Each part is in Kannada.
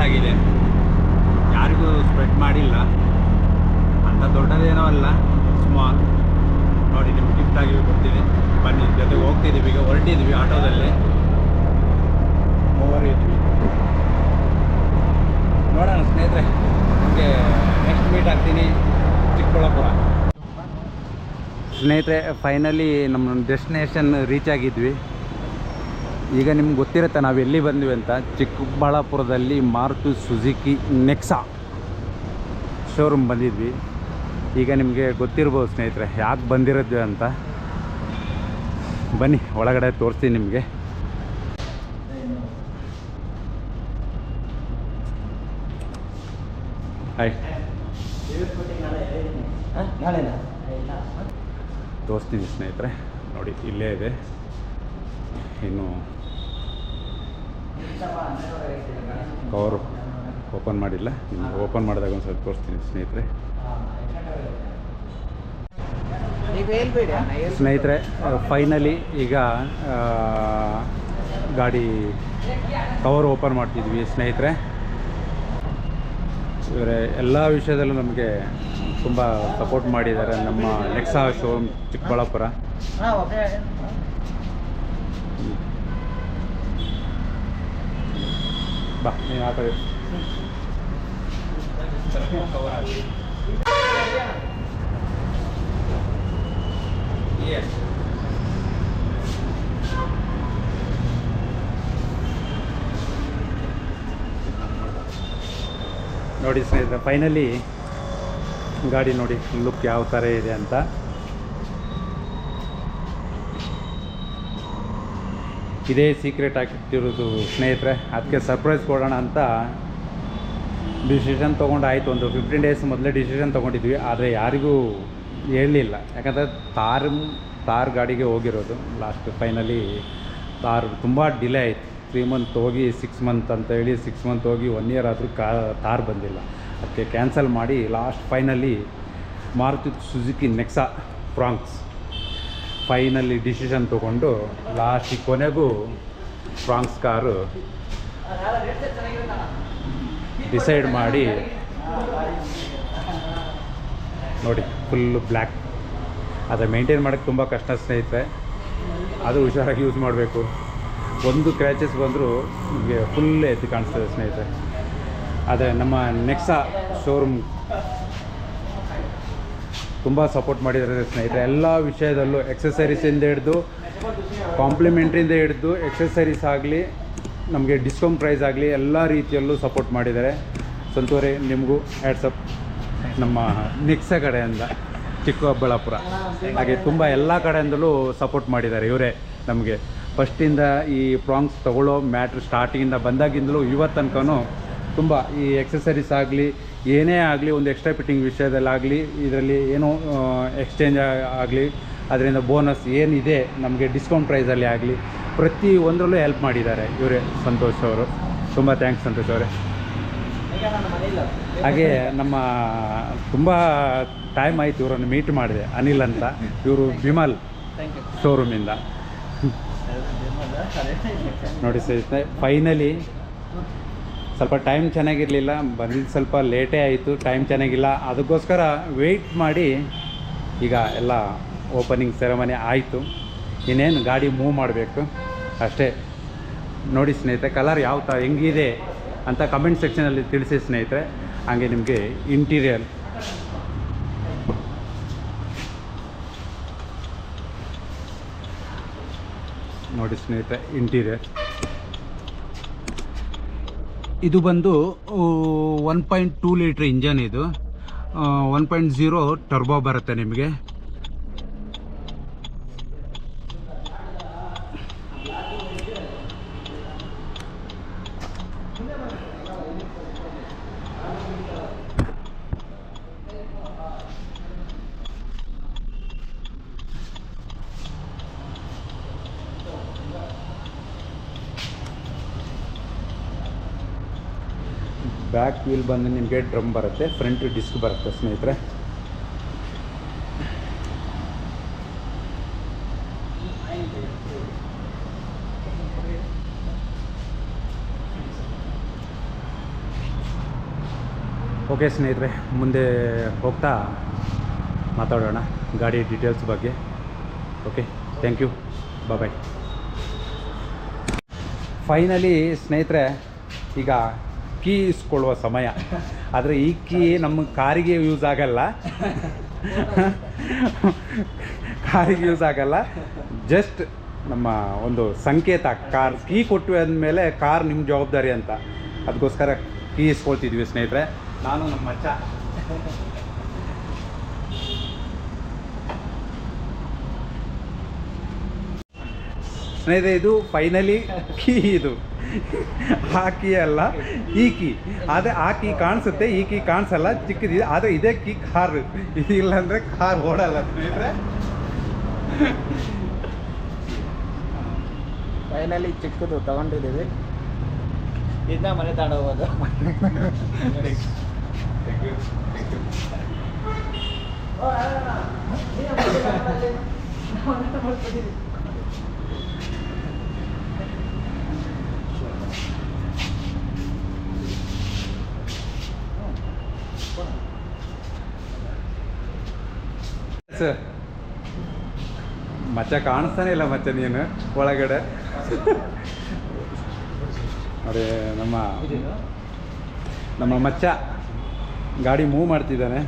ಆಗಿದೆ, ಯಾರಿಗೂ ಸ್ಪ್ರೆಡ್ ಮಾಡಿಲ್ಲ. ಅಂಥ ದೊಡ್ಡದೇನೋ ಅಲ್ಲ, ಸ್ಮಾಲ್. ನೋಡಿ ನಿಮ್ಗೆ ಗಿಫ್ಟ್ ಆಗಿ ಕೊಡ್ತೀನಿ, ಬನ್ನಿ ಜೊತೆಗೆ ಹೋಗ್ತಿದ್ದೀವಿ. ಈಗ ಹೊರಟಿದ್ದೀವಿ ಆಟೋದಲ್ಲಿ, ಹೋಗಿದ್ವಿ. ನೋಡೋಣ ಸ್ನೇಹಿತರೆ, ನಿಮಗೆ ನೆಕ್ಸ್ಟ್ ಮೀಟ್ ಆಗ್ತೀನಿ ಚಿಕ್ಕಬಳ್ಳಾಪುರ. ಸ್ನೇಹಿತರೆ, ಫೈನಲಿ ನಮ್ಮ ಡೆಸ್ಟಿನೇಷನ್ ರೀಚ್ ಆಗಿದ್ವಿ. ಈಗ ನಿಮ್ಗೆ ಗೊತ್ತಿರುತ್ತೆ ನಾವು ಎಲ್ಲಿ ಬಂದ್ವಿ ಅಂತ. ಚಿಕ್ಕಬಳ್ಳಾಪುರದಲ್ಲಿ ಮಾರುತಿ ಸುಜುಕಿ ನೆಕ್ಸಾ ಶೋರೂಮ್ ಬಂದಿದ್ವಿ. ಈಗ ನಿಮಗೆ ಗೊತ್ತಿರ್ಬೋದು ಸ್ನೇಹಿತರೆ ಯಾಕೆ ಬಂದಿರೋದ್ವಿ ಅಂತ. ಬನ್ನಿ ಒಳಗಡೆ ತೋರಿಸ್ತೀನಿ ನಿಮಗೆ. ಹಾಯ್, ತೋರಿಸ್ತೀನಿ ಸ್ನೇಹಿತರೆ. ನೋಡಿ ಇಲ್ಲೇ ಇದೆ, ಇನ್ನು ಕವರು ಓಪನ್ ಮಾಡಿಲ್ಲ. ಓಪನ್ ಮಾಡಿದಾಗ ಒಂದು ಸ್ವಲ್ಪ ತೋರಿಸ್ತೀನಿ ಸ್ನೇಹಿತರೆ. ಸ್ನೇಹಿತರೆ, ಫೈನಲಿ ಈಗ ಗಾಡಿ ಕವರ್ ಓಪನ್ ಮಾಡ್ತಿದ್ವಿ ಸ್ನೇಹಿತರೆ. ಇವರೇ ಎಲ್ಲ ವಿಷಯದಲ್ಲೂ ನಮಗೆ ತುಂಬ ಸಪೋರ್ಟ್ ಮಾಡಿದ್ದಾರೆ. ನಮ್ಮ ನೆಕ್ಸಾ ಶೋರೂಮ್ ಚಿಕ್ಕಬಳ್ಳಾಪುರ. ಬಾ, ನೀವು ಆ ಕಡೆ ನೋಡಿ ಸ್ನೇಹಿತರೆ, ಫೈನಲಿ ಗಾಡಿ ನೋಡಿ ಲುಕ್ ಯಾವ ಥರ ಇದೆ ಅಂತ. ಇದೇ ಸೀಕ್ರೆಟ್ ಆಗಿಟ್ಟಿರೋದು ಸ್ನೇಹಿತರೆ. ಅದಕ್ಕೆ ಸರ್ಪ್ರೈಸ್ ಕೊಡೋಣ ಅಂತ ಡಿಸಿಷನ್ ತೊಗೊಂಡಾಯಿತು. ಒಂದು 15 ಡೇಸ್ ಮೊದಲೇ ಡಿಸಿಷನ್ ತೊಗೊಂಡಿದ್ವಿ, ಆದರೆ ಯಾರಿಗೂ ಹೇಳಲಿಲ್ಲ. ಯಾಕಂದರೆ ತಾರ್ ಗಾಡಿಗೆ ಹೋಗಿರೋದು ಲಾಸ್ಟ್. ಫೈನಲಿ ತಾರ್ ತುಂಬ ಡಿಲೇ ಆಯಿತು. 3 ಮಂತ್ ಹೋಗಿ 6 ಮಂತ್ ಅಂತ ಹೇಳಿ 6 ಮಂತ್ ಹೋಗಿ 1 ಇಯರ್ ಆದರೂ ತಾರ್ ಬಂದಿಲ್ಲ. ಅದಕ್ಕೆ ಕ್ಯಾನ್ಸಲ್ ಮಾಡಿ last finally Maruti Suzuki Nexa Fronx finally decision ತೊಗೊಂಡು ಲಾಸ್ಟಿಗೆ ಕೊನೆಗೂ ಫ್ರಾಂಕ್ಸ್ ಕಾರು ಡಿಸೈಡ್ ಮಾಡಿ. ನೋಡಿ ಫುಲ್ಲು ಬ್ಲ್ಯಾಕ್. ಆದರೆ ಮೇಂಟೈನ್ ಮಾಡೋಕ್ಕೆ ತುಂಬ ಕಷ್ಟ ಸ್ನೇಹಿತರೆ. ಅದು ಹುಷಾರಾಗಿ ಯೂಸ್ ಮಾಡಬೇಕು. ಒಂದು ಕ್ರ್ಯಾಚಸ್ ಬಂದರೂ ನಿಮಗೆ ಫುಲ್ ಎದ್ದು ಕಾಣಿಸ್ತದೆ ಸ್ನೇಹಿತರೆ. ಆದರೆ ನಮ್ಮ ನೆಕ್ಸಾ ಶೋರೂಮ್ ತುಂಬ ಸಪೋರ್ಟ್ ಮಾಡಿದ್ದಾರೆ ಸ್ನೇಹಿತರೆ. ಎಲ್ಲ ವಿಷಯದಲ್ಲೂ ಎಕ್ಸಸರೀಸಿಂದ ಹಿಡಿದು ಕಾಂಪ್ಲಿಮೆಂಟ್ರಿಯಿಂದ ಹಿಡಿದು ಎಕ್ಸಸರೀಸ್ ಆಗಲಿ, ನಮಗೆ ಡಿಸ್ಕೌಂಟ್ ಪ್ರೈಸ್ ಆಗಲಿ, ಎಲ್ಲ ರೀತಿಯಲ್ಲೂ ಸಪೋರ್ಟ್ ಮಾಡಿದ್ದಾರೆ. ಸಂತೋರಿ, ನಿಮಗೂ ಹ್ಯಾಟ್ಸಪ್ ನಮ್ಮ ನೆಕ್ಸಾ ಕಡೆಯಿಂದ ಚಿಕ್ಕಬಳ್ಳಾಪುರ. ಹಾಗೆ ತುಂಬ ಎಲ್ಲ ಕಡೆಯಿಂದಲೂ ಸಪೋರ್ಟ್ ಮಾಡಿದ್ದಾರೆ ಇವರೇ ನಮಗೆ. ಫಸ್ಟಿಂದ ಈ ಫ್ರಾಂಕ್ಸ್ ತೊಗೊಳ್ಳೋ ಮ್ಯಾಟ್ರ್ ಸ್ಟಾರ್ಟಿಂಗಿಂದ ಬಂದಾಗಿಂದಲೂ ಇವತ್ತು ತನಕನೂ ತುಂಬ ಈ ಎಕ್ಸಸರೀಸ್ ಆಗಲಿ, ಏನೇ ಆಗಲಿ, ಒಂದು ಎಕ್ಸ್ಟ್ರಾ ಫಿಟ್ಟಿಂಗ್ ವಿಷಯದಲ್ಲಾಗಲಿ, ಇದರಲ್ಲಿ ಏನೋ ಎಕ್ಸ್ಚೇಂಜ್ ಆಗಲಿ, ಅದರಿಂದ ಬೋನಸ್ ಏನಿದೆ ನಮಗೆ ಡಿಸ್ಕೌಂಟ್ ಪ್ರೈಸಲ್ಲಿ ಆಗಲಿ, ಪ್ರತಿ ಒಂದರಲ್ಲೂ ಹೆಲ್ಪ್ ಮಾಡಿದ್ದಾರೆ ಇವರೇ. ಸಂತೋಷ್ ಅವರು, ತುಂಬ ಥ್ಯಾಂಕ್ಸ್ ಸಂತೋಷ್ ಅವರೇ. ಹಾಗೆ ನಮ್ಮ ತುಂಬ ಟೈಮ್ ಆಯಿತು ಇವರನ್ನು ಮೀಟ್ ಮಾಡಿದೆ, ಅನಿಲ್ ಅಂತ. ಇವರು ವಿಮಲ್ ಶೋರೂಮಿಂದ. ನೋಡಿ ಸ್ನೇಹಿತರೆ, ಫೈನಲಿ ಸ್ವಲ್ಪ ಟೈಮ್ ಚೆನ್ನಾಗಿರಲಿಲ್ಲ, ಬಂದಿದ್ದು ಸ್ವಲ್ಪ ಲೇಟೇ ಆಯಿತು, ಟೈಮ್ ಚೆನ್ನಾಗಿಲ್ಲ. ಅದಕ್ಕೋಸ್ಕರ ವೆಯ್ಟ್ ಮಾಡಿ ಈಗ ಎಲ್ಲ ಓಪನಿಂಗ್ ಸೆರೆಮನಿ ಆಯಿತು. ಇನ್ನೇನು ಗಾಡಿ ಮೂವ್ ಮಾಡಬೇಕು ಅಷ್ಟೇ. ನೋಡಿ ಸ್ನೇಹಿತರೆ, ಕಲರ್ ಯಾವ ಥರ ಹೆಂಗಿದೆ ಅಂತ ಕಮೆಂಟ್ ಸೆಕ್ಷನಲ್ಲಿ ತಿಳಿಸಿ ಸ್ನೇಹಿತರೆ. ಹಾಗೆ ನಿಮಗೆ ಇಂಟೀರಿಯರ್ ನೋಡಿ ಸ್ನೇಹಿತರೆ. ಇಂಟೀರಿಯರ್ ಇದು ಬಂದು 1.2 ಲೀಟ್ರ್ ಇಂಜನ್. ಇದು 1.0 ಟರ್ಬೋ ಬರುತ್ತೆ ನಿಮಗೆ. ಬ್ಯಾಕ್ ವೀಲ್ ಬಂದು ನಿಮಗೆ ಡ್ರಮ್ ಬರುತ್ತೆ, ಫ್ರಂಟ್ ಡಿಸ್ಕ್ ಬರುತ್ತೆ ಸ್ನೇಹಿತರೆ. ಓಕೆ ಸ್ನೇಹಿತರೆ, ಮುಂದೆ ಹೋಗ್ತಾ ಮಾತಾಡೋಣ ಗಾಡಿ ಡೀಟೇಲ್ಸ್ ಬಗ್ಗೆ. Okay, thank you, bye. Finally ಸ್ನೇಹಿತರೆ, ಈಗ ಕೀ ಇಸ್ಕೊಳ್ಳುವ ಸಮಯ. ಆದರೆ ಈ ಕೀ ನಮ್ಮ ಕಾರಿಗೆ ಯೂಸ್ ಆಗಲ್ಲ, ಕಾರಿಗೆ ಯೂಸ್ ಆಗಲ್ಲ, ಜಸ್ಟ್ ನಮ್ಮ ಒಂದು ಸಂಕೇತ. ಕಾರ್ ಕೀ ಕೊಟ್ಟು ಅಂದಮೇಲೆ ಕಾರ್ ನಿಮ್ಮ ಜವಾಬ್ದಾರಿ ಅಂತ, ಅದಕ್ಕೋಸ್ಕರ ಕೀ ಇಸ್ಕೊಳ್ತಿದ್ವಿ ಸ್ನೇಹಿತರೆ, ನಾನು ನಮ್ಮ ಮಚ್ಚ. ಸ್ನೇಹಿತರೆ, ಇದು ಫೈನಲಿ ಕೀ. ಇದು ಆ ಕೀ ಅಲ್ಲ, ಈ ಕೀ. ಆದರೆ ಆ ಕೀ ಕಾಣಿಸುತ್ತೆ, ಈ ಕೀ ಕಾಣಿಸಲ್ಲ, ಚಿಕ್ಕದಿದೆ. ಆದರೆ ಇದೇ ಕೀ ಕಾರ್. ಇದಿಲ್ಲ ಅಂದರೆ ಕಾರ್ ಓಡಲ್ಲ ಸ್ನೇಹಿತರೆ. ಫೈನಲಿ ಚಿಕ್ಕದು ತಗೊಂಡಿದ್ದೀವಿ, ಇದನ್ನ ಮನೆ ತಗೊಂಡೋಗೋದು. ಮಚ್ಚ ಕಾಣಿಸ್ತಾನೆ ಇಲ್ಲ ಮಚ್ಚ, ನೀನು ಒಳಗಡೆ. ಅದೇ ನಮ್ಮ ಮಚ್ಚ ಗಾಡಿ ಮೂವ್ ಮಾಡ್ತಿದ್ದಾನೆ.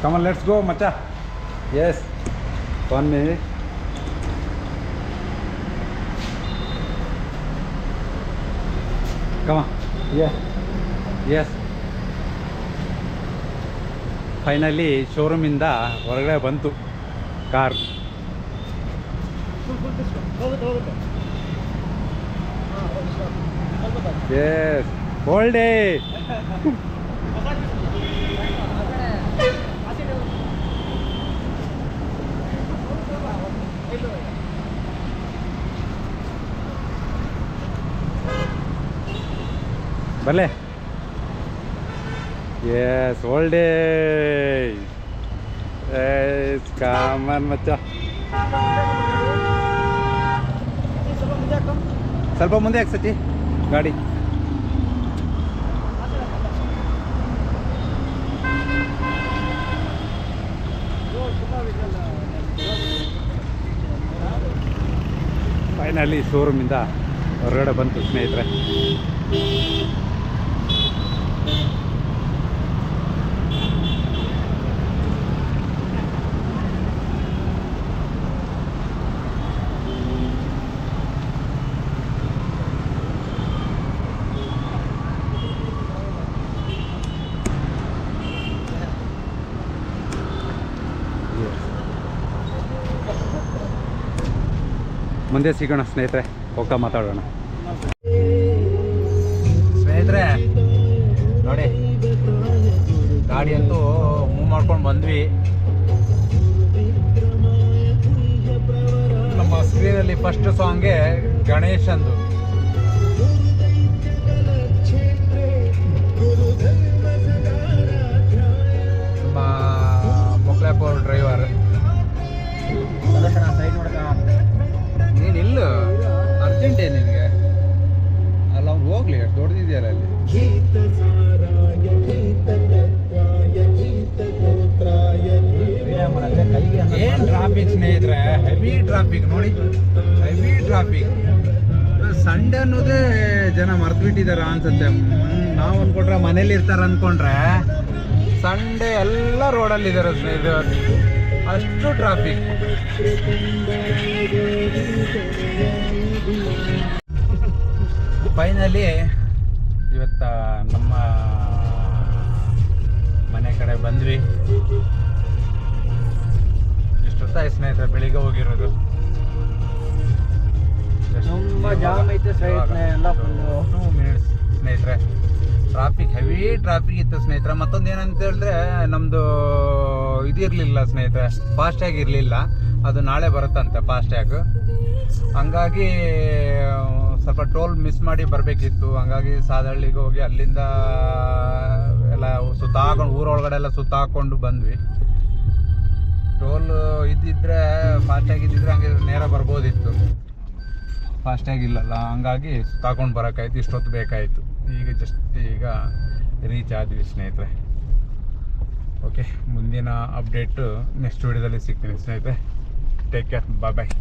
Come on, let's go, Macha. Yes. 1 minute. Come on. Yeah. Yes. Finally ಶೋರೂಮಿಂದ ಹೊರಗಡೆ ಬಂತು ಕಾರ್. ಎಸ್, ಹೋಲ್ಡ್ ಡೇ. ಬರಲೇ. ಎಸ್, ಹೋಲ್ಡ್ ಡೇ. ಎಸ್, ಕಾಮನ್ ಮಚ್ಚ. ಸ್ವಲ್ಪ ಮುಂದೆ ಯಾಕೆ ಸತಿ ಗಾಡಿ. ಫೈನಲಿ ಶೋರೂಮಿಂದ ಹೊರಗಡೆ ಬಂತು ಸ್ನೇಹಿತರೆ. ಮುಂದೆ ಸಿಗೋಣ ಸ್ನೇಹಿತರೆ, ಹೋಗ್ತಾ ಮಾತಾಡೋಣ. ಸ್ನೇಹಿತರೆ ನೋಡಿ, ಗಾಡಿ ಅಂತೂ ಮೂವ್ ಮಾಡ್ಕೊಂಡು ಬಂದ್ವಿ. ನಮ್ಮ ಸ್ಕ್ರೀನಲ್ಲಿ ಫಸ್ಟ್ ಸಾಂಗ್ಗೆ ಗಣೇಶಂದು. ನಮ್ಮ ಮೊಕ್ಲಾಪುರ್ ಡ್ರೈವರ್. ಸೈಡ್ ನೋಡ್ಕ, ನೀನಿಲ್ಲ ಅರ್ಜೆಂಟೇ ನಿನಗೆ ಅಲ್ಲ, ಅವ್ನು ಹೋಗ್ಲಿ, ಎಷ್ಟು ದೊಡ್ಡದಿದೆಯಲ್ಲ ಅಲ್ಲಿ. ಏನು ಟ್ರಾಫಿಕ್ ಸ್ನೇಹಿತರೆ, ಹೆವಿ ಟ್ರಾಫಿಕ್ ನೋಡಿ, ಹೆವಿ ಟ್ರಾಫಿಕ್. ಸಂಡೇ ಅನ್ನೋದೇ ಜನ ಮರ್ತು ಬಿಟ್ಟಿದಾರ ಅನ್ಸುತ್ತೆ. ನಾವು ಅಂದ್ಕೊಂಡ್ರೆ ಮನೇಲಿ ಇರ್ತಾರೆ ಅಂದ್ಕೊಂಡ್ರೆ, ಸಂಡೇ ಎಲ್ಲ ರೋಡಲ್ಲಿದ್ದಾರೆ ಸ್ನೇಹಿತರೆ, ಅಷ್ಟು ಟ್ರಾಫಿಕ್. ಫೈನಲಿ ಇವತ್ತು ನಮ್ಮ ಮನೆ ಕಡೆ ಬಂದ್ವಿ. ಎಷ್ಟೊತ್ತಾಯ್ತು ಸ್ನೇಹಿತರೆ ಬೆಳಿಗ್ಗೆ ಹೋಗಿರೋದು. ತುಂಬ ಜಾಮ್ ಐತೆ ಸೈಡ್ ಎಲ್ಲ. 2 minutes ಸ್ನೇಹಿತರೆ. ಟ್ರಾಫಿಕ್, ಹೆವಿ ಟ್ರಾಫಿಕ್ ಇತ್ತು ಸ್ನೇಹಿತರೆ. ಮತ್ತೊಂದು ಏನಂತ ಹೇಳಿದ್ರೆ, ನಮ್ಮದು ಇದಿರಲಿಲ್ಲ ಸ್ನೇಹಿತರೆ, ಫಾಸ್ಟ್ಯಾಗ್ ಇರಲಿಲ್ಲ. ಅದು ನಾಳೆ ಬರುತ್ತಂತೆ ಫಾಸ್ಟ್ಯಾಗ್. ಹಂಗಾಗಿ ಸ್ವಲ್ಪ ಟೋಲ್ ಮಿಸ್ ಮಾಡಿ ಬರಬೇಕಿತ್ತು. ಹಂಗಾಗಿ ಸಾದಹಳ್ಳಿಗೆ ಹೋಗಿ ಅಲ್ಲಿಂದ ಎಲ್ಲ ಸುತ್ತಾಕೊಂಡು, ಊರೊಳಗಡೆ ಎಲ್ಲ ಸುತ್ತಾಕೊಂಡು ಬಂದ್ವಿ. ಟೋಲ್ ಇದ್ದಿದ್ರೆ ಫಾಸ್ಟ್ಯಾಗಿ ಇದ್ದಿದ್ರೆ ಹಂಗೆ ನೇರ ಬರ್ಬೋದಿತ್ತು. ಫಾಸ್ಟ್ಯಾಗಿ ಇಲ್ಲಲ್ಲ, ಹಂಗಾಗಿ ತಗೊಂಡು ಬರೋಕ್ಕಾಯ್ತು. ಇಷ್ಟೊತ್ತು ಬೇಕಾಯಿತು. ಈಗ ಜಸ್ಟ್ ಈಗ ರೀಚ್ ಆದ್ವಿ ಸ್ನೇಹಿತರೆ. ಓಕೆ, ಮುಂದಿನ ಅಪ್ಡೇಟು ನೆಕ್ಸ್ಟ್ ವೀಡಿಯೋದಲ್ಲಿ ಸಿಗ್ತೀನಿ ಸ್ನೇಹಿತರೆ. ಟೇಕ್ ಕೇರ್, ಬಾಯ್ ಬಾಯ್.